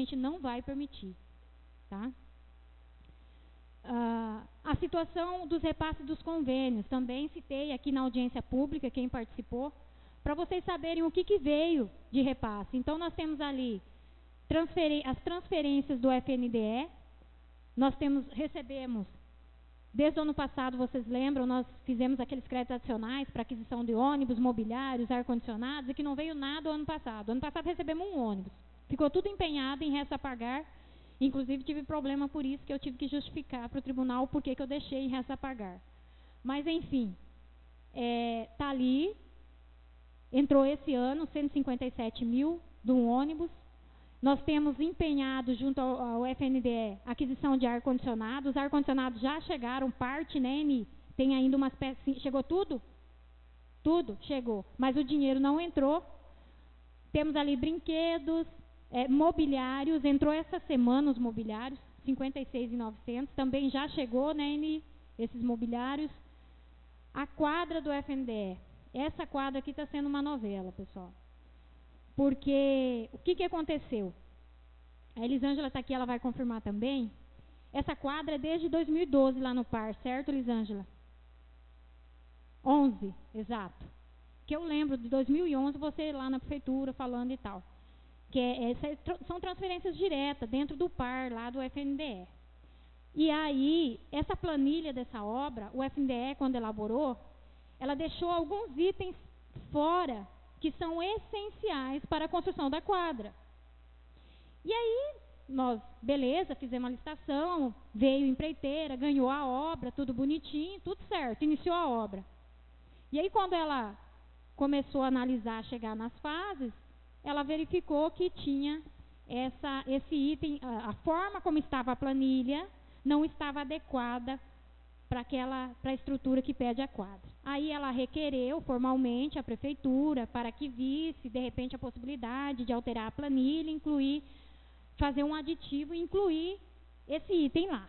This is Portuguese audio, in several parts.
gente não vai permitir, tá? A situação dos repasses dos convênios, também citei aqui na audiência pública, quem participou, para vocês saberem o que veio de repasse. Então, nós temos ali as transferências do FNDE, nós recebemos, desde o ano passado, vocês lembram, nós fizemos aqueles créditos adicionais para aquisição de ônibus, mobiliários, ar-condicionados, e que não veio nada o ano passado. Ano passado recebemos um ônibus, ficou tudo empenhado em resto a pagar. Inclusive, tive problema por isso, que eu tive que justificar para o tribunal por que eu deixei em resto a pagar. Mas, enfim, está ali, entrou esse ano 157 mil de um ônibus. Nós temos empenhado, junto ao FNDE, aquisição de ar-condicionado. Os ar-condicionados já chegaram, parte, né, Eni? Tem ainda umas peças. Chegou tudo? Tudo chegou, mas o dinheiro não entrou. Temos ali brinquedos, mobiliários, entrou essa semana os mobiliários, 56.900, também já chegou, né, Eni, esses mobiliários. A quadra do FNDE, essa quadra aqui está sendo uma novela, pessoal. Porque, o que aconteceu? A Elisângela está aqui, ela vai confirmar também. Essa quadra é desde 2012 lá no PAR, certo, Elisângela? 11, exato. Que eu lembro, de 2011, você lá na prefeitura falando e tal. Que são transferências diretas dentro do PAR, lá do FNDE. E aí, essa planilha dessa obra, o FNDE, quando elaborou, ela deixou alguns itens fora, que são essenciais para a construção da quadra. E aí, nós, beleza, fizemos a licitação, veio empreiteira, ganhou a obra, tudo bonitinho, tudo certo, iniciou a obra. E aí, quando ela começou a analisar, chegar nas fases, ela verificou que tinha esse item, a forma como estava a planilha, não estava adequada para a estrutura que pede a quadra. Aí ela requereu formalmente a prefeitura para que visse, de repente, a possibilidade de alterar a planilha, fazer um aditivo e incluir esse item lá.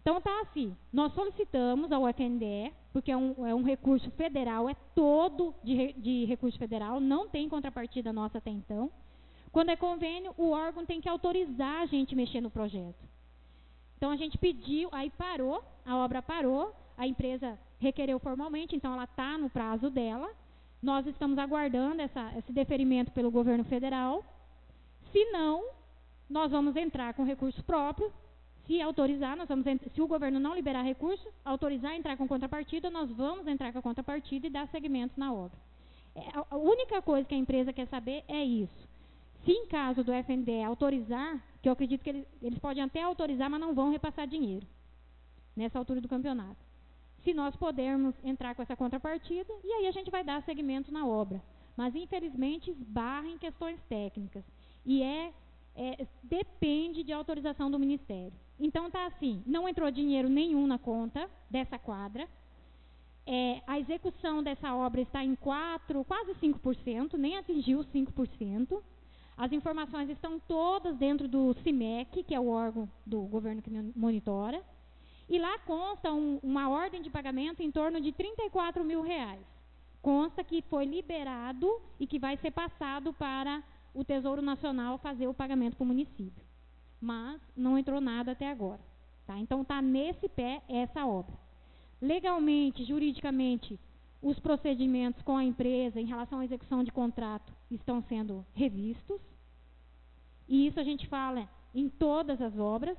Então tá assim, nós solicitamos ao FNDE, porque é um recurso federal, é todo de recurso federal, não tem contrapartida nossa até então. Quando é convênio, o órgão tem que autorizar a gente mexer no projeto. Então a gente pediu, aí parou, a obra parou, a empresa requereu formalmente, então ela está no prazo dela. Nós estamos aguardando esse deferimento pelo governo federal. Se não, nós vamos entrar com recurso próprio. Se autorizar, se o governo não liberar recurso, autorizar entrar com contrapartida, nós vamos entrar com a contrapartida e dar segmento na obra. A única coisa que a empresa quer saber é isso. Se em caso do FNDE autorizar, que eu acredito que eles podem até autorizar, mas não vão repassar dinheiro nessa altura do campeonato. Se nós pudermos entrar com essa contrapartida, e aí a gente vai dar segmento na obra. Mas, infelizmente, esbarra em questões técnicas. E depende de autorização do Ministério. Então, tá assim, não entrou dinheiro nenhum na conta dessa quadra. A execução dessa obra está em quase 5%, nem atingiu os 5%. As informações estão todas dentro do CIMEC, que é o órgão do governo que monitora. E lá consta uma ordem de pagamento em torno de R$34 mil. Consta que foi liberado e que vai ser passado para o Tesouro Nacional fazer o pagamento para o município. Mas não entrou nada até agora. Tá? Então está nesse pé essa obra. Legalmente, juridicamente, os procedimentos com a empresa em relação à execução de contrato estão sendo revistos. E isso a gente fala em todas as obras,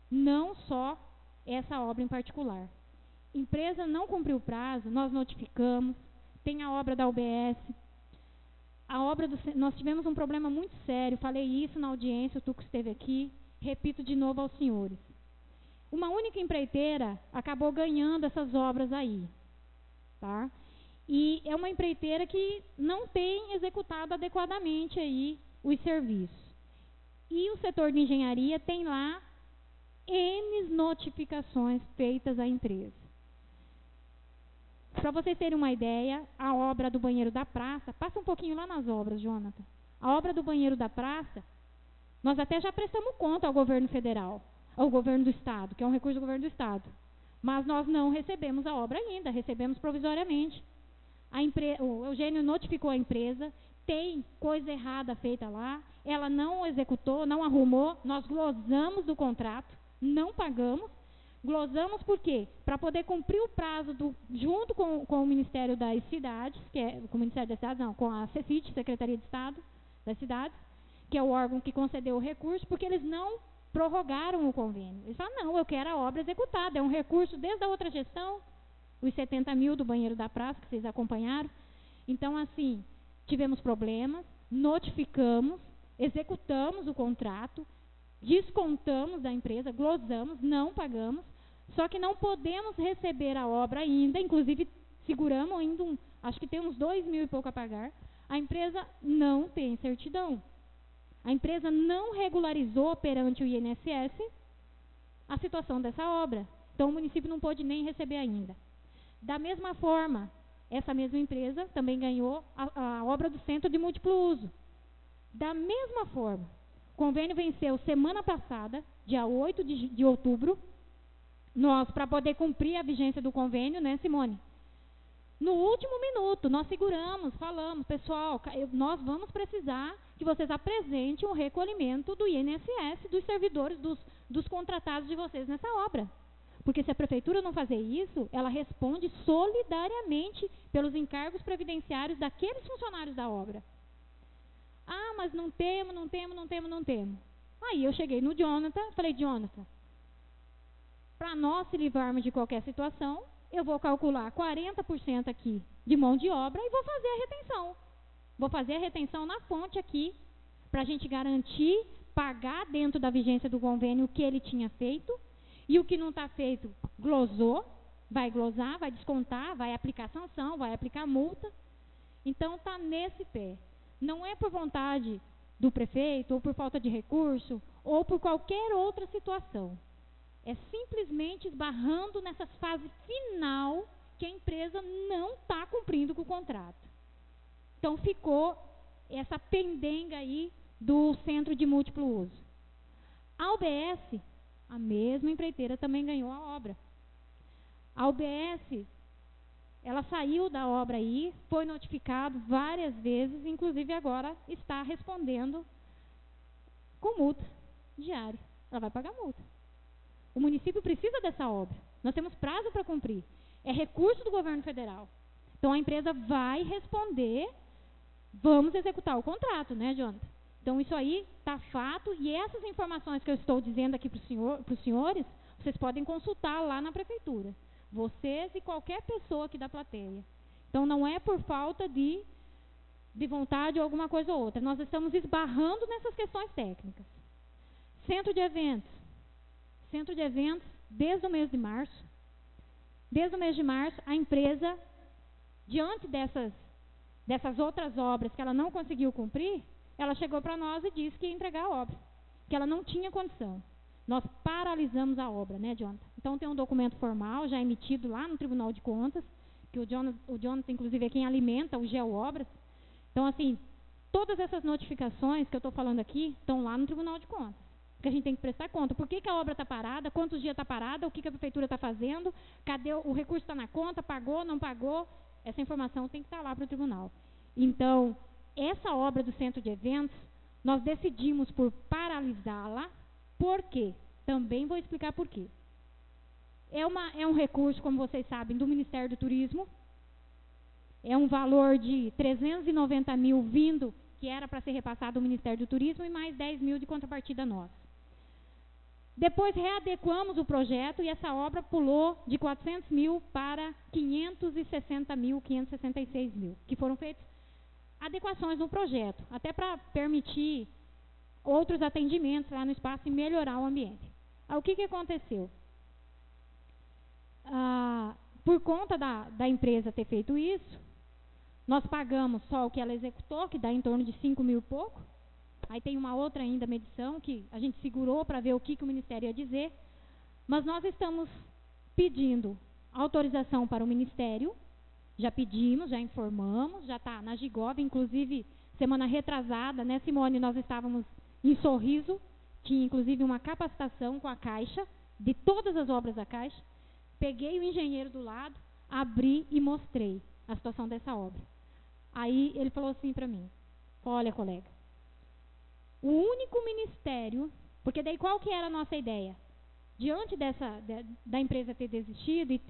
não só essa obra em particular. Empresa não cumpriu o prazo, nós notificamos. Tem a obra da UBS. Nós tivemos um problema muito sério, falei isso na audiência, o Tuco esteve aqui, repito de novo aos senhores. Uma única empreiteira acabou ganhando essas obras aí. Tá? E é uma empreiteira que não tem executado adequadamente aí os serviços. E o setor de engenharia tem lá N notificações feitas à empresa. Para vocês terem uma ideia, a obra do banheiro da praça, passa um pouquinho lá nas obras, Jonathan. A obra do banheiro da praça, nós até já prestamos conta ao governo federal, ao governo do estado, que é um recurso do governo do estado. Mas nós não recebemos a obra ainda, recebemos provisoriamente. O Eugênio notificou a empresa, tem coisa errada feita lá, ela não executou, não arrumou, nós glosamos do contrato, não pagamos. Glosamos por quê? Para poder cumprir o prazo junto com o Ministério das Cidades, com o Ministério das Cidades, não, com a CECIT, Secretaria de Estado das Cidades, que é o órgão que concedeu o recurso, porque eles não prorrogaram o convênio. Eles falaram, não, eu quero a obra executada, é um recurso desde a outra gestão, os 70 mil do banheiro da praça, que vocês acompanharam. Então, assim, tivemos problemas, notificamos, executamos o contrato, descontamos da empresa, glosamos, não pagamos, só que não podemos receber a obra ainda, inclusive seguramos ainda, acho que tem uns 2 mil e pouco a pagar. A empresa não tem certidão. A empresa não regularizou perante o INSS a situação dessa obra. Então, o município não pôde nem receber ainda. Da mesma forma, essa mesma empresa também ganhou a obra do Centro de Múltiplo Uso. Da mesma forma, o convênio venceu semana passada, dia 8 de outubro. Nós, para poder cumprir a vigência do convênio, né, Simone? No último minuto, nós seguramos, falamos, pessoal, nós vamos precisar que vocês apresentem um recolhimento do INSS, dos servidores, dos contratados de vocês nessa obra. Porque se a prefeitura não fazer isso, ela responde solidariamente pelos encargos previdenciários daqueles funcionários da obra. Ah, mas não temos. Aí eu cheguei no Jonathan, falei, Jonathan, para nós se livrarmos de qualquer situação, eu vou calcular 40% aqui de mão de obra e vou fazer a retenção. Vou fazer a retenção na fonte aqui, para a gente garantir, pagar dentro da vigência do convênio o que ele tinha feito, e o que não está feito, glosou, vai glosar, vai descontar, vai aplicar sanção, vai aplicar multa. Então, está nesse pé. Não é por vontade do prefeito, ou por falta de recurso, ou por qualquer outra situação. É simplesmente esbarrando nessa fase final que a empresa não está cumprindo com o contrato. Então, ficou essa pendenga aí do Centro de Múltiplo Uso. A UBS, a mesma empreiteira, também ganhou a obra. A UBS, ela saiu da obra aí, foi notificado várias vezes, inclusive agora está respondendo com multa diária. Ela vai pagar multa. O município precisa dessa obra. Nós temos prazo para cumprir. É recurso do governo federal. Então, a empresa vai responder, vamos executar o contrato, né, Jonathan? Então, isso aí está fato, e essas informações que eu estou dizendo aqui para os senhores, vocês podem consultar lá na prefeitura. Vocês e qualquer pessoa aqui da plateia. Então, não é por falta de vontade ou alguma coisa ou outra. Nós estamos esbarrando nessas questões técnicas. Centro de eventos. Centro de eventos, desde o mês de março. Desde o mês de março, a empresa, diante dessas outras obras que ela não conseguiu cumprir, ela chegou para nós e disse que ia entregar a obra, que ela não tinha condição. Nós paralisamos a obra, né, Jonathan? Então, tem um documento formal já emitido lá no Tribunal de Contas, que o Jonathan, inclusive, é quem alimenta o GeoObras. Então, assim, todas essas notificações que eu estou falando aqui estão lá no Tribunal de Contas, porque a gente tem que prestar conta. Por que a obra está parada? Quantos dias está parada? O que a prefeitura está fazendo? Cadê o recurso? Está na conta? Pagou? Não pagou? Essa informação tem que estar lá para o tribunal. Então, essa obra do centro de eventos, nós decidimos por paralisá-la. Por quê? Também vou explicar por quê. É um recurso, como vocês sabem, do Ministério do Turismo. É um valor de 390 mil vindo, que era para ser repassado ao Ministério do Turismo, e mais 10 mil de contrapartida nossa. Depois readequamos o projeto e essa obra pulou de 400 mil para 560 mil, 566 mil, que foram feitas adequações no projeto, até para permitir outros atendimentos lá no espaço e melhorar o ambiente. O que aconteceu? Por conta da empresa ter feito isso, nós pagamos só o que ela executou, que dá em torno de 5 mil e pouco. Aí tem uma outra ainda medição que a gente segurou para ver o que o Ministério ia dizer. Mas nós estamos pedindo autorização para o Ministério. Já pedimos, já informamos, já está na Gigov, inclusive semana retrasada, né, Simone, nós estávamos em Sorriso, tinha inclusive uma capacitação com a Caixa, de todas as obras da Caixa. Peguei o engenheiro do lado, abri e mostrei a situação dessa obra. Aí ele falou assim para mim, Olha, colega, o único ministério, porque daí qual que era a nossa ideia? Diante da empresa ter desistido e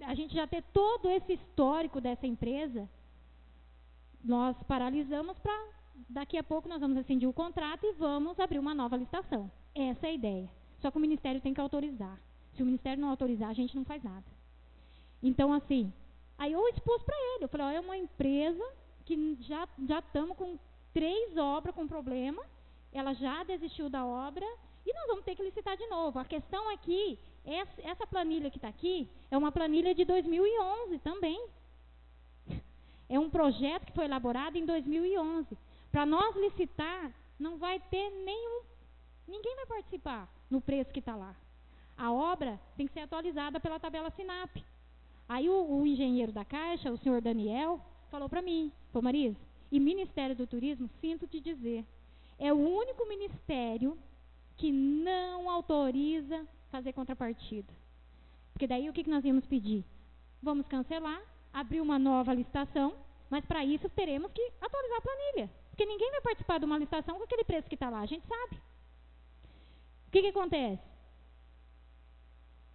a gente já ter todo esse histórico dessa empresa, nós paralisamos para daqui a pouco nós vamos rescindir o contrato e vamos abrir uma nova licitação. Essa é a ideia. Só que o Ministério tem que autorizar. Se o Ministério não autorizar, a gente não faz nada. Então, assim, aí eu expus para ele. Eu falei, ó, é uma empresa que já estamos com 3 obras com problema, ela já desistiu da obra e nós vamos ter que licitar de novo. A questão aqui, essa planilha que está aqui, é uma planilha de 2011 também. É um projeto que foi elaborado em 2011. Para nós licitar, não vai ter ninguém vai participar no preço que está lá. A obra tem que ser atualizada pela tabela SINAP. Aí o engenheiro da Caixa, o senhor Daniel, falou para mim, falou, Marisa, e Ministério do Turismo, sinto te dizer, é o único ministério que não autoriza fazer contrapartida. Porque daí o que nós íamos pedir? Vamos cancelar, abrir uma nova licitação, mas para isso teremos que atualizar a planilha. Porque ninguém vai participar de uma licitação com aquele preço que está lá, a gente sabe. O que acontece?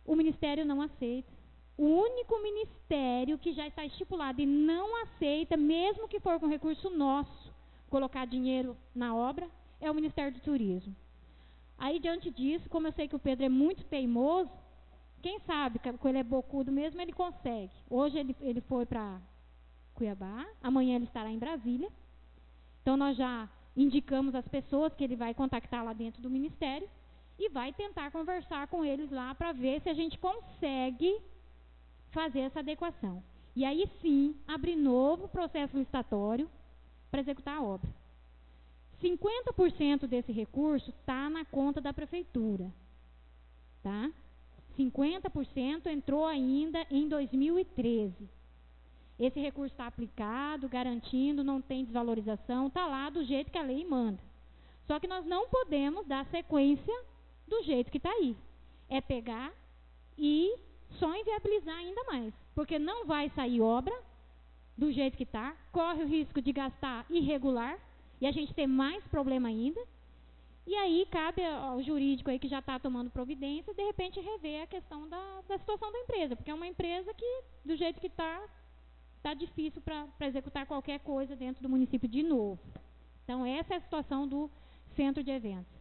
O Ministério não aceita. O único ministério que já está estipulado e não aceita, mesmo que for com recurso nosso, colocar dinheiro na obra, é o Ministério do Turismo. Aí, diante disso, como eu sei que o Pedro é muito teimoso, quem sabe, quando ele é bocudo mesmo, ele consegue. Hoje ele foi para Cuiabá, amanhã ele estará em Brasília. Então, nós já indicamos as pessoas que ele vai contactar lá dentro do Ministério e vai tentar conversar com eles lá para ver se a gente consegue fazer essa adequação. E aí sim, abrir novo processo licitatório para executar a obra. 50% desse recurso está na conta da prefeitura. Tá? 50% entrou ainda em 2013. Esse recurso está aplicado, garantindo, não tem desvalorização, está lá do jeito que a lei manda. Só que nós não podemos dar sequência do jeito que está aí. É pegar e só inviabilizar ainda mais. Porque não vai sair obra do jeito que está, corre o risco de gastar irregular e a gente ter mais problema ainda. E aí cabe ao jurídico aí que já está tomando providência, de repente rever a questão da situação da empresa. Porque é uma empresa que, do jeito que está difícil para executar qualquer coisa dentro do município de novo. Então, essa é a situação do centro de eventos.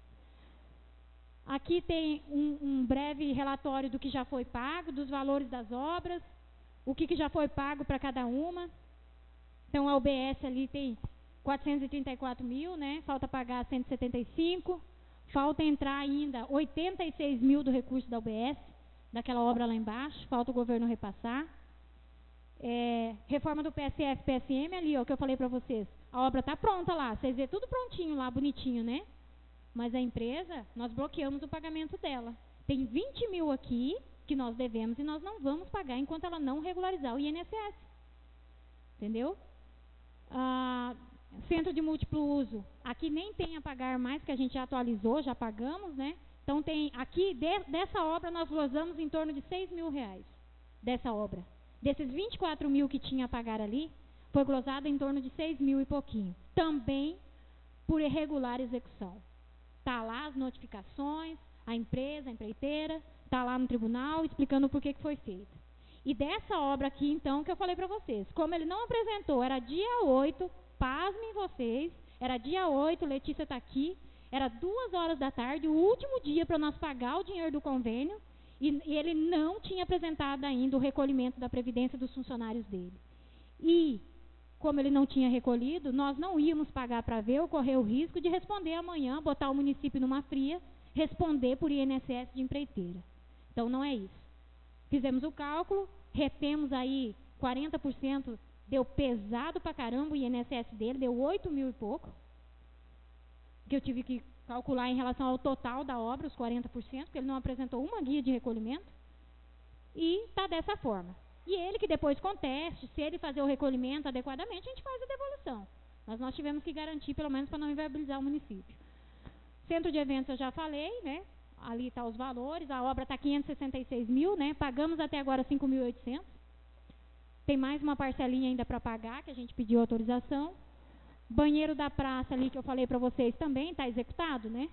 Aqui tem um breve relatório do que já foi pago, dos valores das obras, o que já foi pago para cada uma. Então, a UBS ali tem 434 mil, né? Falta pagar 175. Falta entrar ainda 86 mil do recurso da UBS, daquela obra lá embaixo. Falta o governo repassar. Reforma do PSF, PSM ali, ó, que eu falei para vocês. A obra está pronta lá, vocês vê tudo prontinho lá, bonitinho, né? Mas a empresa, nós bloqueamos o pagamento dela. Tem 20 mil aqui que nós devemos e nós não vamos pagar enquanto ela não regularizar o INSS. Entendeu? Centro de múltiplo uso. Aqui nem tem a pagar mais, que a gente já atualizou, já pagamos, né? Então tem aqui, dessa obra, nós glosamos em torno de 6 mil reais. Dessa obra. Desses 24 mil que tinha a pagar ali, foi glosado em torno de 6 mil e pouquinho. Também por irregular execução. Está lá as notificações, a empresa, a empreiteira, está lá no tribunal explicando por que foi feita. E dessa obra aqui, então, que eu falei para vocês, como ele não apresentou, era dia 8, pasmem vocês, era dia 8, Letícia está aqui, era 2 horas da tarde, o último dia para nós pagar o dinheiro do convênio, e ele não tinha apresentado ainda o recolhimento da previdência dos funcionários dele. E, como ele não tinha recolhido, nós não íamos pagar para ver ou correr o risco de responder amanhã, botar o município numa fria, responder por INSS de empreiteira. Então, não é isso. Fizemos o cálculo, retemos aí 40%, deu pesado pra caramba o INSS dele, deu 8 mil e pouco, que eu tive que calcular em relação ao total da obra, os 40%, porque ele não apresentou uma guia de recolhimento, e está dessa forma. E ele que depois conteste, se ele fazer o recolhimento adequadamente, a gente faz a devolução. Mas nós tivemos que garantir, pelo menos, para não inviabilizar o município. Centro de eventos eu já falei, né? Ali estão os valores, a obra está 566 mil, né? Pagamos até agora 5.800. Tem mais uma parcelinha ainda para pagar, que a gente pediu autorização. Banheiro da praça ali que eu falei para vocês também está executado, né?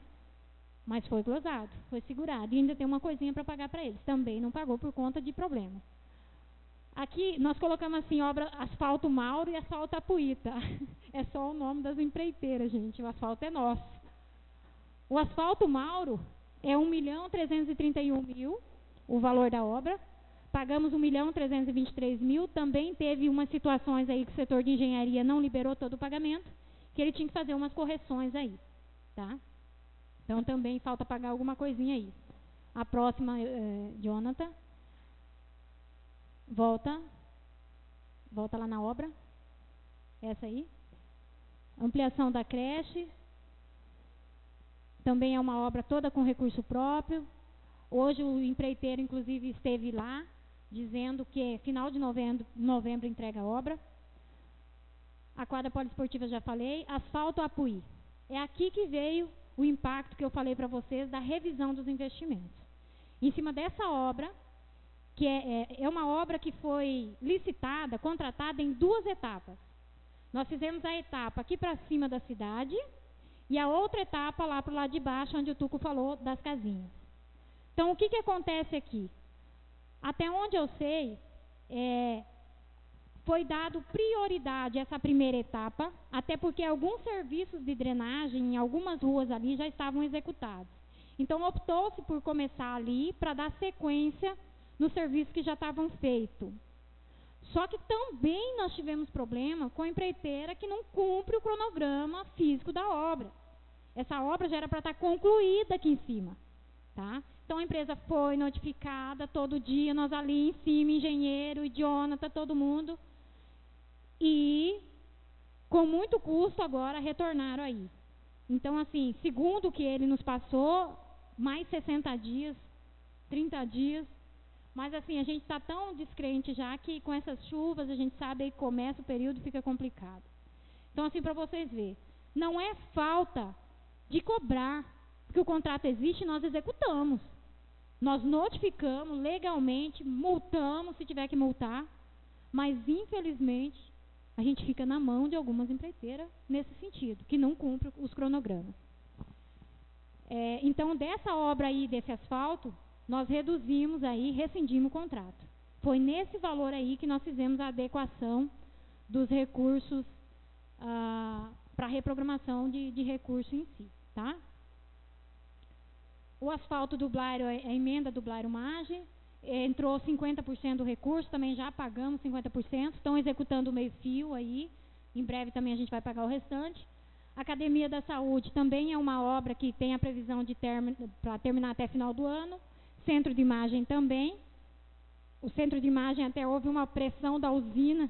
Mas foi glosado, foi segurado. E ainda tem uma coisinha para pagar para eles. Também não pagou por conta de problema. Aqui nós colocamos assim, obra Asfalto Mauro e Asfalto Apuí, tá? É só o nome das empreiteiras, gente. O asfalto é nosso. O Asfalto Mauro é 1.331.000 o valor da obra. Pagamos 1.323.000. Também teve umas situações aí que o setor de engenharia não liberou todo o pagamento, que ele tinha que fazer umas correções aí, tá? Então também falta pagar alguma coisinha aí. A próxima, Jonathan. Volta lá na obra. Essa aí. Ampliação da creche. Também é uma obra toda com recurso próprio. Hoje o empreiteiro, inclusive, esteve lá, dizendo que final de novembro entrega a obra. A quadra poliesportiva já falei. Asfalto Apuí. É aqui que veio o impacto que eu falei para vocês da revisão dos investimentos. Em cima dessa obra, que é uma obra que foi licitada, contratada em 2 etapas. Nós fizemos a etapa aqui para cima da cidade e a outra etapa lá para o lado de baixo, onde o Tuco falou das casinhas. Então, o que acontece aqui? Até onde eu sei, foi dado prioridade a essa primeira etapa, até porque alguns serviços de drenagem em algumas ruas ali já estavam executados. Então, optou-se por começar ali para dar sequência nos serviços que já estavam feitos. Só que também nós tivemos problema com a empreiteira que não cumpre o cronograma físico da obra. Essa obra já era para estar concluída aqui em cima, tá? Então a empresa foi notificada, todo dia nós ali em cima, engenheiro, Jonathan, todo mundo. E com muito custo agora retornaram aí. Então assim, segundo o que ele nos passou, mais 60 dias, 30 dias. Mas assim, a gente está tão descrente já que com essas chuvas, a gente sabe aí começa o período e fica complicado. Então assim, para vocês verem, não é falta de cobrar, porque o contrato existe e nós executamos. Nós notificamos legalmente, multamos se tiver que multar, mas infelizmente a gente fica na mão de algumas empreiteiras nesse sentido, que não cumprem os cronogramas. Então dessa obra aí, desse asfalto, nós reduzimos aí, rescindimos o contrato. Foi nesse valor aí que nós fizemos a adequação dos recursos para reprogramação de recurso em si, tá? O asfalto do Blairo, a emenda do Blairo Magem, entrou 50% do recurso, também já pagamos 50%, estão executando o meio-fio aí, em breve também a gente vai pagar o restante. Academia da Saúde também é uma obra que tem a previsão de para terminar até final do ano. Centro de imagem também. O centro de imagem até houve uma pressão da usina,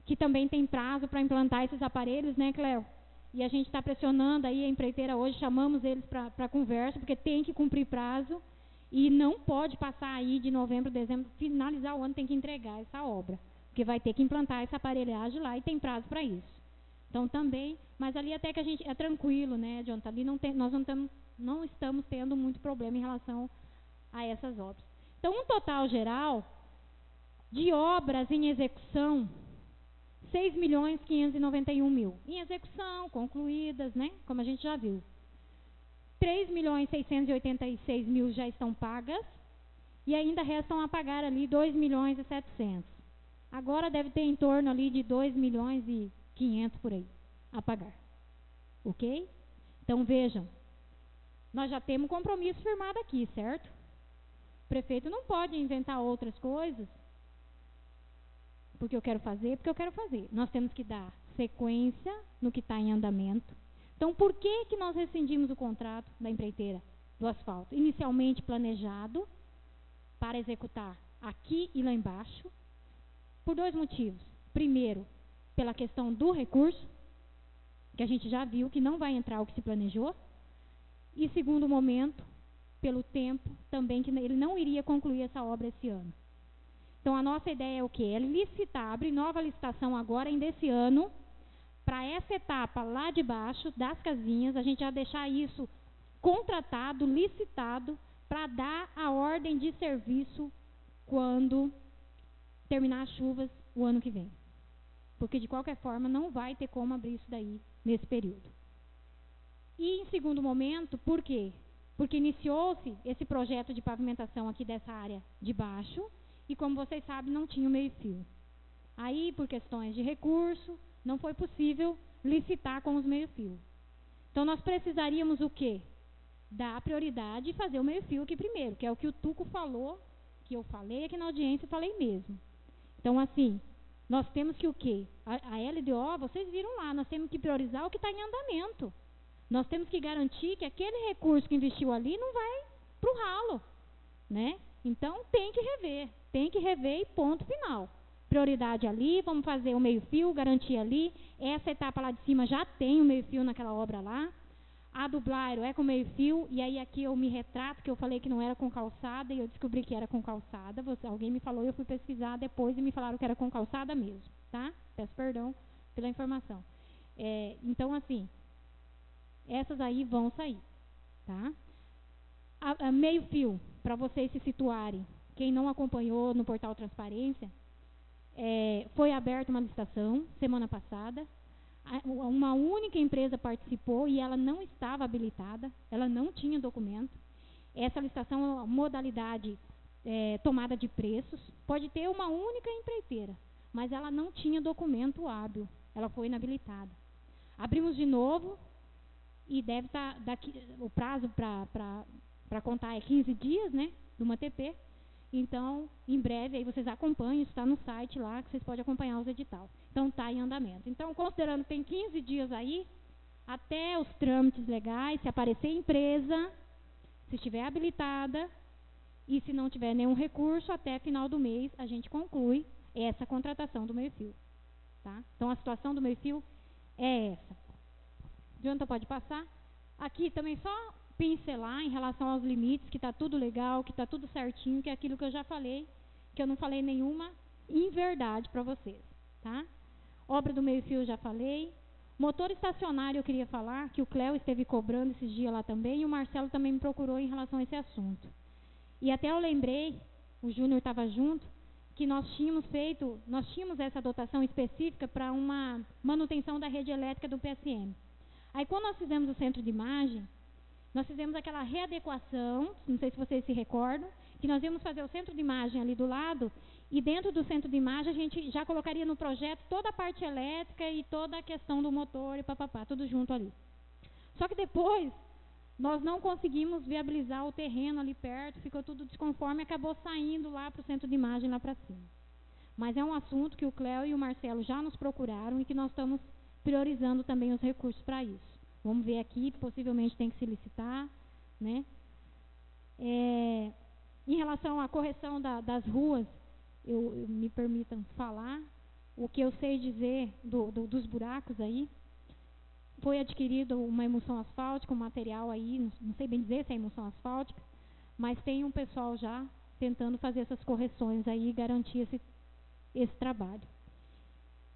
que também tem prazo para implantar esses aparelhos, né, Cléo? E a gente está pressionando aí a empreiteira hoje, chamamos eles para conversa, porque tem que cumprir prazo e não pode passar aí de novembro, dezembro, finalizar o ano, tem que entregar essa obra, porque vai ter que implantar essa aparelhagem lá e tem prazo para isso. Então também, mas ali até que a gente é tranquilo, né, Jonathan? Ali nós não estamos tendo muito problema em relação a essas obras. Então, um total geral de obras em execução, 6.591.000. Em execução, concluídas, né? Como a gente já viu. 3.686.000 já estão pagas e ainda restam a pagar ali 2.700.000. Agora deve ter em torno ali de 2.500.000 por aí a pagar. Ok? Então vejam, nós já temos compromisso firmado aqui, certo? O prefeito não pode inventar outras coisas porque eu quero fazer. Nós temos que dar sequência no que está em andamento. Então, por que nós rescindimos o contrato da empreiteira do asfalto? Inicialmente planejado para executar aqui e lá embaixo, por 2 motivos. Primeiro, pela questão do recurso, que a gente já viu que não vai entrar o que se planejou. E segundo momento, pelo tempo também, que ele não iria concluir essa obra esse ano. Então, a nossa ideia é o quê? É licitar, abrir nova licitação agora, ainda esse ano, para essa etapa lá de baixo, das casinhas, a gente já deixar isso contratado, licitado, para dar a ordem de serviço quando terminar as chuvas o ano que vem. Porque, de qualquer forma, não vai ter como abrir isso daí nesse período. E em segundo momento, por quê? Porque iniciou-se esse projeto de pavimentação aqui dessa área de baixo e, como vocês sabem, não tinha o meio-fio. Aí, por questões de recurso, não foi possível licitar com os meio-fio. Então, nós precisaríamos o quê? Dar prioridade e fazer o meio-fio aqui primeiro, que é o que o Tuco falou, que eu falei aqui na audiência e falei mesmo. Então, assim, nós temos que o quê? A LDO, vocês viram lá, nós temos que priorizar o que está em andamento. Nós temos que garantir que aquele recurso que investiu ali não vai para o ralo, né? Então, tem que rever e ponto final. Prioridade ali, vamos fazer o meio-fio, garantir ali. Essa etapa lá de cima já tem o meio-fio naquela obra lá. A do Blairo é com meio-fio, e aí aqui eu me retrato, que eu falei que não era com calçada, e eu descobri que era com calçada. Alguém me falou, eu fui pesquisar depois e me falaram que era com calçada mesmo, tá? Peço perdão pela informação. Então, assim, essas aí vão sair, tá? A meio-fio, para vocês se situarem, quem não acompanhou no portal Transparência, foi aberta uma licitação semana passada. Uma única empresa participou e ela não estava habilitada, ela não tinha documento. Essa licitação é uma modalidade tomada de preços. Pode ter uma única empreiteira, mas ela não tinha documento hábil, ela foi inabilitada. Abrimos de novo e deve estar o prazo para contar é 15 dias, né, de uma TP. Então, em breve, aí vocês acompanham, isso está no site lá, que vocês podem acompanhar os editais. Então, está em andamento. Então, considerando que tem 15 dias aí, até os trâmites legais, se aparecer empresa, se estiver habilitada, e se não tiver nenhum recurso, até final do mês, a gente conclui essa contratação do meio-fio. Tá? Então, a situação do meio-fio é essa. Jonathan, pode passar? Aqui também só pincelar em relação aos limites, que está tudo legal, que está tudo certinho, que é aquilo que eu já falei, que eu não falei nenhuma inverdade para vocês, tá? Obra do meio-fio eu já falei. Motor estacionário eu queria falar, que o Cléo esteve cobrando esses dias lá também, e o Marcelo também me procurou em relação a esse assunto. E até eu lembrei, o Júnior estava junto, que nós tínhamos essa dotação específica para uma manutenção da rede elétrica do PSM. Aí quando nós fizemos o centro de imagem, nós fizemos aquela readequação, não sei se vocês se recordam, que nós íamos fazer o centro de imagem ali do lado, e dentro do centro de imagem a gente já colocaria no projeto toda a parte elétrica e toda a questão do motor e papapá, tudo junto ali. Só que depois, nós não conseguimos viabilizar o terreno ali perto, ficou tudo desconforme, acabou saindo lá para o centro de imagem, lá para cima. Mas é um assunto que o Cléo e o Marcelo já nos procuraram e que nós estamos priorizando também os recursos para isso. Vamos ver aqui, possivelmente tem que se licitar, né? Em relação à correção das ruas, me permitam falar, o que eu sei dizer dos buracos aí, foi adquirido uma emulsão asfáltica, um material aí, não sei bem dizer se é emulsão asfáltica, mas tem um pessoal já tentando fazer essas correções aí e garantir esse trabalho.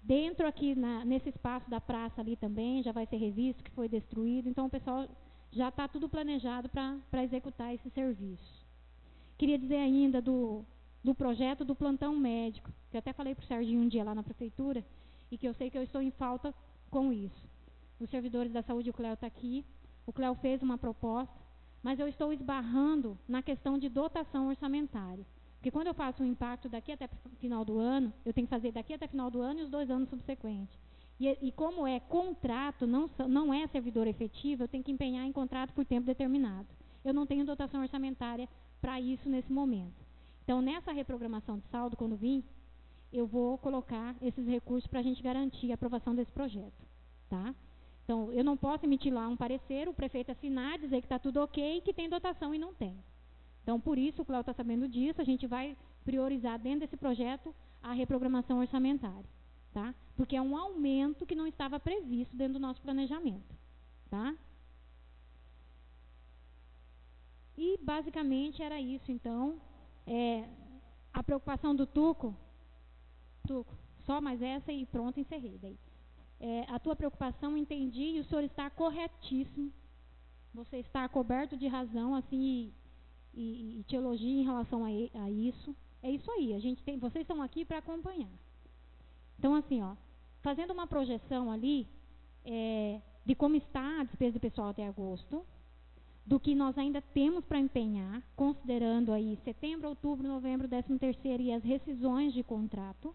Dentro aqui, nesse espaço da praça ali também, já vai ser revisto, que foi destruído. Então, o pessoal já está tudo planejado para executar esse serviço. Queria dizer ainda do projeto do plantão médico, que eu até falei para o Serginho um dia lá na prefeitura, e que eu sei que eu estou em falta com isso. Os servidores da saúde, o Cléo está aqui, o Cléo fez uma proposta, mas eu estou esbarrando na questão de dotação orçamentária. Porque quando eu faço um impacto daqui até o final do ano, eu tenho que fazer daqui até o final do ano e os 2 anos subsequentes. E como é contrato, não é servidor efetivo, eu tenho que empenhar em contrato por tempo determinado. Eu não tenho dotação orçamentária para isso nesse momento. Então, nessa reprogramação de saldo, quando vir, eu vou colocar esses recursos para a gente garantir a aprovação desse projeto. Tá? Então, eu não posso emitir lá um parecer, o prefeito assinar, dizer que está tudo ok, que tem dotação e não tem. Então, por isso, o Cléo está sabendo disso, a gente vai priorizar dentro desse projeto a reprogramação orçamentária, tá? Porque é um aumento que não estava previsto dentro do nosso planejamento, tá? E, basicamente, era isso, então. A preocupação do Tuco, só mais essa e pronto, encerrei daí. A tua preocupação, entendi, e o senhor está corretíssimo. Você está coberto de razão, assim, e te elogio em relação a isso. É isso aí, vocês estão aqui para acompanhar. Então, assim, ó, fazendo uma projeção ali, de como está a despesa de pessoal até agosto, do que nós ainda temos para empenhar, considerando aí setembro, outubro, novembro, 13º e as rescisões de contrato.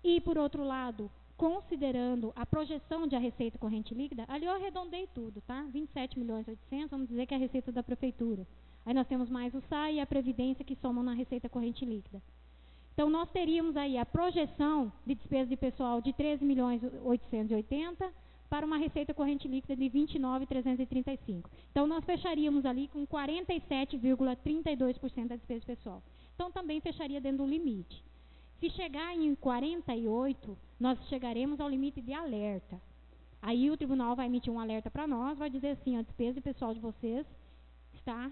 E, por outro lado, considerando a projeção de a receita corrente líquida, ali eu arredondei tudo, tá? 27.800.000, vamos dizer que é a receita da prefeitura. Aí nós temos mais o SAI e a Previdência que somam na receita corrente líquida. Então, nós teríamos aí a projeção de despesa de pessoal de 13.880.000 para uma receita corrente líquida de 29.335. Então, nós fecharíamos ali com 47,32% da despesa pessoal. Então, também fecharia dentro do limite. Se chegar em 48, nós chegaremos ao limite de alerta. Aí o tribunal vai emitir um alerta para nós, vai dizer assim, a despesa pessoal de vocês está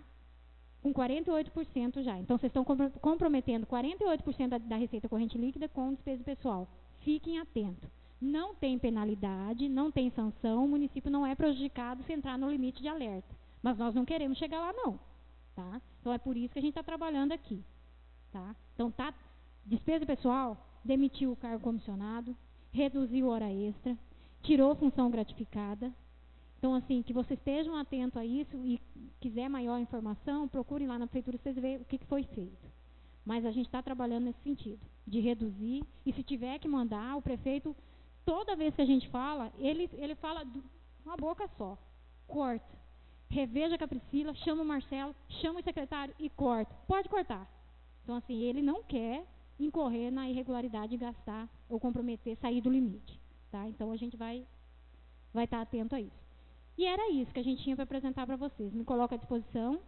com 48% já. Então, vocês estão comprometendo 48% da receita corrente líquida com despesa pessoal. Fiquem atentos. Não tem penalidade, não tem sanção, o município não é prejudicado se entrar no limite de alerta. Mas nós não queremos chegar lá, não. Tá? Então, é por isso que a gente está trabalhando aqui. Tá? Então, despesa pessoal, demitiu o cargo comissionado, reduziu hora extra, tirou função gratificada. Então, assim, que vocês estejam atentos a isso e quiser maior informação, procurem lá na prefeitura, vocês verem o que foi feito. Mas a gente está trabalhando nesse sentido, de reduzir, e se tiver que mandar, o prefeito, toda vez que a gente fala, ele fala uma boca só, corta. Reveja com a Priscila, chama o Marcelo, chama o secretário e corta. Pode cortar. Então, assim, ele não quer incorrer na irregularidade de gastar ou comprometer, sair do limite. Tá? Então, a gente vai estar atento a isso. E era isso que a gente tinha para apresentar para vocês. Me coloco à disposição.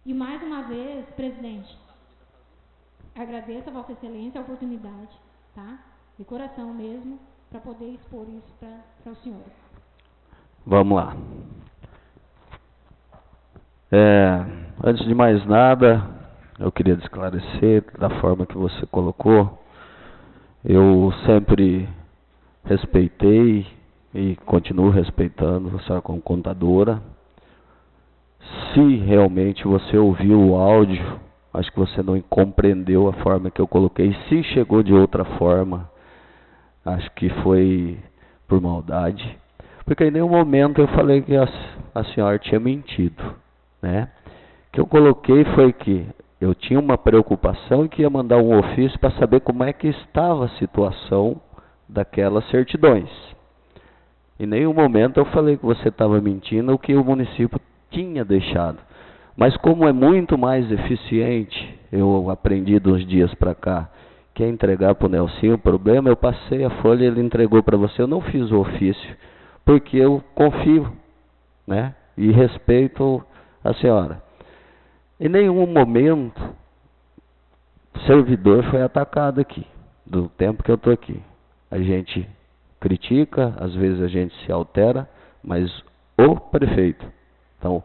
E, mais uma vez, presidente, agradeço a Vossa Excelência a oportunidade, tá? De coração mesmo, para poder expor isso para os senhores. Vamos lá. Antes de mais nada, eu queria esclarecer da forma que você colocou. Eu sempre respeitei e continuo respeitando a senhora como contadora. Se realmente você ouviu o áudio, acho que você não compreendeu a forma que eu coloquei. Se chegou de outra forma, acho que foi por maldade. Porque em nenhum momento eu falei que a senhora tinha mentido, né? O que eu coloquei foi que eu tinha uma preocupação e que ia mandar um ofício para saber como é que estava a situação daquelas certidões. Em nenhum momento eu falei que você estava mentindo ou que o município tinha deixado. Mas como é muito mais eficiente, eu aprendi de uns dias para cá, que é entregar para o Nelsinho o problema, eu passei a folha e ele entregou para você. Eu não fiz o ofício, porque eu confio, né? E respeito a senhora. Em nenhum momento o servidor foi atacado aqui, do tempo que eu estou aqui. A gente critica, às vezes a gente se altera, mas o prefeito. Então,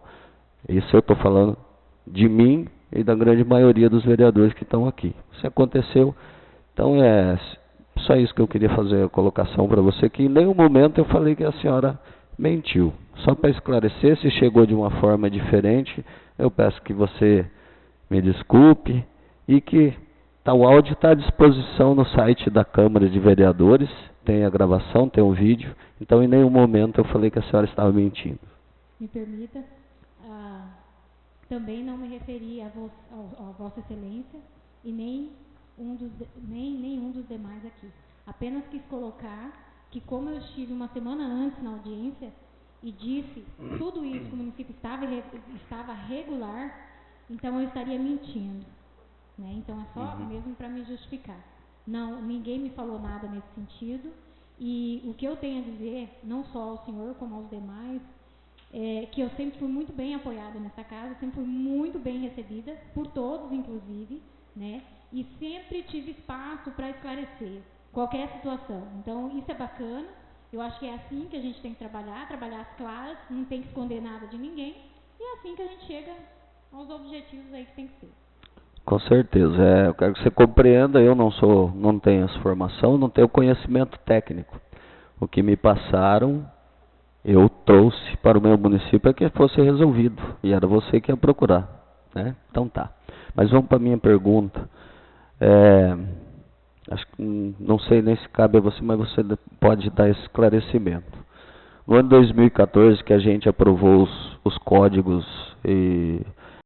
isso eu estou falando de mim e da grande maioria dos vereadores que estão aqui. Isso aconteceu. Então, é só isso que eu queria fazer a colocação para você, que em nenhum momento eu falei que a senhora mentiu. Só para esclarecer, se chegou de uma forma diferente, eu peço que você me desculpe e que o áudio está à disposição no site da Câmara de Vereadores, tem a gravação, tem o vídeo, então em nenhum momento eu falei que a senhora estava mentindo. Me permita, também não me referi a Vossa Excelência e nenhum dos demais aqui. Apenas quis colocar que, como eu estive uma semana antes na audiência e disse tudo isso que o município estava regular, então eu estaria mentindo. Né? Então é só mesmo para me justificar. Não, ninguém me falou nada nesse sentido. E o que eu tenho a dizer, não só ao senhor como aos demais, é que eu sempre fui muito bem apoiada nessa casa, sempre fui muito bem recebida, por todos inclusive, né? E sempre tive espaço para esclarecer qualquer situação. Então isso é bacana, eu acho que é assim que a gente tem que trabalhar às claras, não tem que esconder nada de ninguém, e é assim que a gente chega aos objetivos aí que tem que ser. Com certeza, eu quero que você compreenda, eu não tenho essa formação, não tenho conhecimento técnico. O que me passaram, eu trouxe para o meu município para que fosse resolvido, e era você que ia procurar, né? Então tá. Mas vamos para a minha pergunta. Acho que não sei nem se cabe a você, mas você pode dar esclarecimento. No ano 2014 que a gente aprovou os códigos e